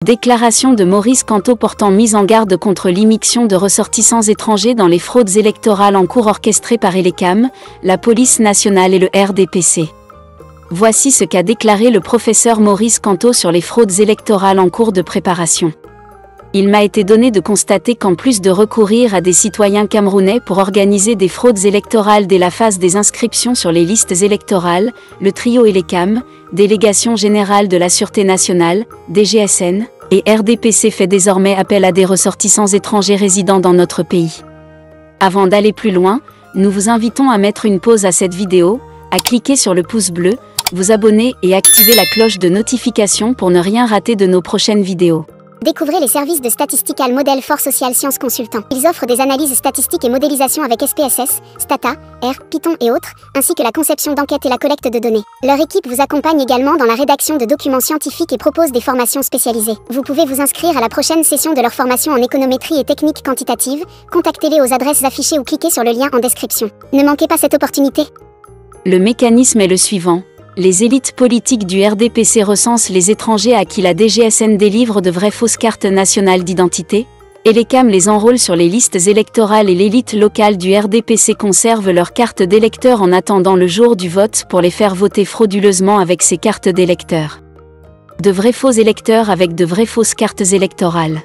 Déclaration de Maurice Kamto portant mise en garde contre l'immixtion de ressortissants étrangers dans les fraudes électorales en cours orchestrées par Elecam, la police nationale et le RDPC. Voici ce qu'a déclaré le professeur Maurice Kamto sur les fraudes électorales en cours de préparation. Il m'a été donné de constater qu'en plus de recourir à des citoyens camerounais pour organiser des fraudes électorales dès la phase des inscriptions sur les listes électorales, le trio Elecam, Délégation générale de la Sûreté nationale, DGSN, et RDPC fait désormais appel à des ressortissants étrangers résidant dans notre pays. Avant d'aller plus loin, nous vous invitons à mettre une pause à cette vidéo, à cliquer sur le pouce bleu, vous abonner et activer la cloche de notification pour ne rien rater de nos prochaines vidéos. Découvrez les services de Statistical Model for Social Science Consultant. Ils offrent des analyses statistiques et modélisation avec SPSS, Stata, R, Python et autres, ainsi que la conception d'enquêtes et la collecte de données. Leur équipe vous accompagne également dans la rédaction de documents scientifiques et propose des formations spécialisées. Vous pouvez vous inscrire à la prochaine session de leur formation en économétrie et techniques quantitatives. Contactez-les aux adresses affichées ou cliquez sur le lien en description. Ne manquez pas cette opportunité. Le mécanisme est le suivant. Les élites politiques du RDPC recensent les étrangers à qui la DGSN délivre de vraies fausses cartes nationales d'identité. Elecam les enrôle sur les listes électorales et l'élite locale du RDPC conserve leurs cartes d'électeurs en attendant le jour du vote pour les faire voter frauduleusement avec ces cartes d'électeurs. De vrais faux électeurs avec de vraies fausses cartes électorales.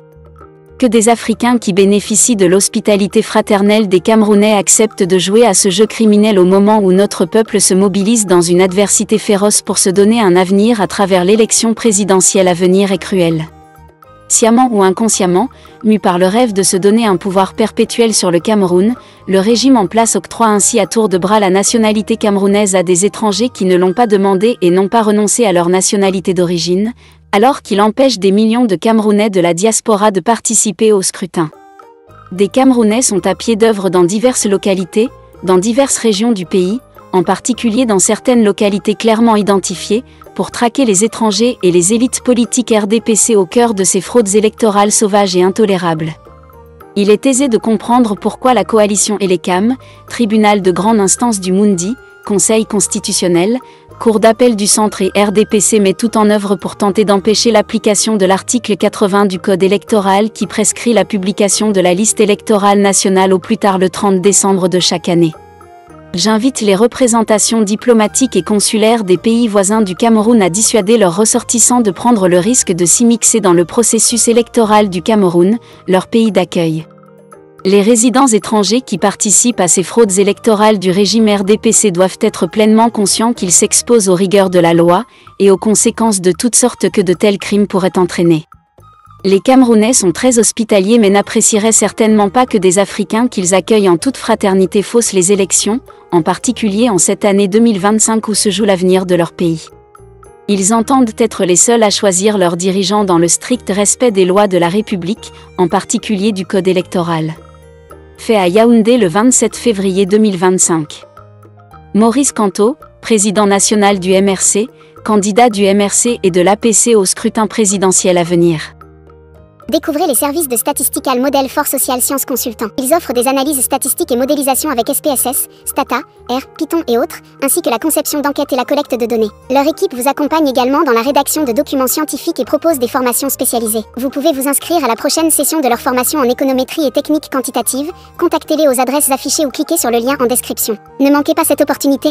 Que des Africains qui bénéficient de l'hospitalité fraternelle des Camerounais acceptent de jouer à ce jeu criminel au moment où notre peuple se mobilise dans une adversité féroce pour se donner un avenir à travers l'élection présidentielle à venir est cruel. Sciemment ou inconsciemment, mu par le rêve de se donner un pouvoir perpétuel sur le Cameroun, le régime en place octroie ainsi à tour de bras la nationalité camerounaise à des étrangers qui ne l'ont pas demandé et n'ont pas renoncé à leur nationalité d'origine, alors qu'il empêche des millions de Camerounais de la diaspora de participer au scrutin. Des Camerounais sont à pied d'œuvre dans diverses localités, dans diverses régions du pays, en particulier dans certaines localités clairement identifiées, pour traquer les étrangers et les élites politiques RDPC au cœur de ces fraudes électorales sauvages et intolérables. Il est aisé de comprendre pourquoi la coalition Elecam, tribunal de grande instance du Mundi, Conseil constitutionnel, Cour d'appel du centre et RDPC met tout en œuvre pour tenter d'empêcher l'application de l'article 80 du Code électoral qui prescrit la publication de la liste électorale nationale au plus tard le 30 décembre de chaque année. J'invite les représentations diplomatiques et consulaires des pays voisins du Cameroun à dissuader leurs ressortissants de prendre le risque de s'immixer dans le processus électoral du Cameroun, leur pays d'accueil. Les résidents étrangers qui participent à ces fraudes électorales du régime RDPC doivent être pleinement conscients qu'ils s'exposent aux rigueurs de la loi et aux conséquences de toutes sortes que de tels crimes pourraient entraîner. Les Camerounais sont très hospitaliers mais n'apprécieraient certainement pas que des Africains qu'ils accueillent en toute fraternité faussent les élections, en particulier en cette année 2025 où se joue l'avenir de leur pays. Ils entendent être les seuls à choisir leurs dirigeants dans le strict respect des lois de la République, en particulier du Code électoral. Fait à Yaoundé le 27 février 2025. Maurice Kamto, président national du MRC, candidat du MRC et de l'APC au scrutin présidentiel à venir. Découvrez les services de Statistical Model for Social Science Consultant. Ils offrent des analyses statistiques et modélisation avec SPSS, Stata, R, Python et autres, ainsi que la conception d'enquêtes et la collecte de données. Leur équipe vous accompagne également dans la rédaction de documents scientifiques et propose des formations spécialisées. Vous pouvez vous inscrire à la prochaine session de leur formation en économétrie et techniques quantitatives. Contactez-les aux adresses affichées ou cliquez sur le lien en description. Ne manquez pas cette opportunité.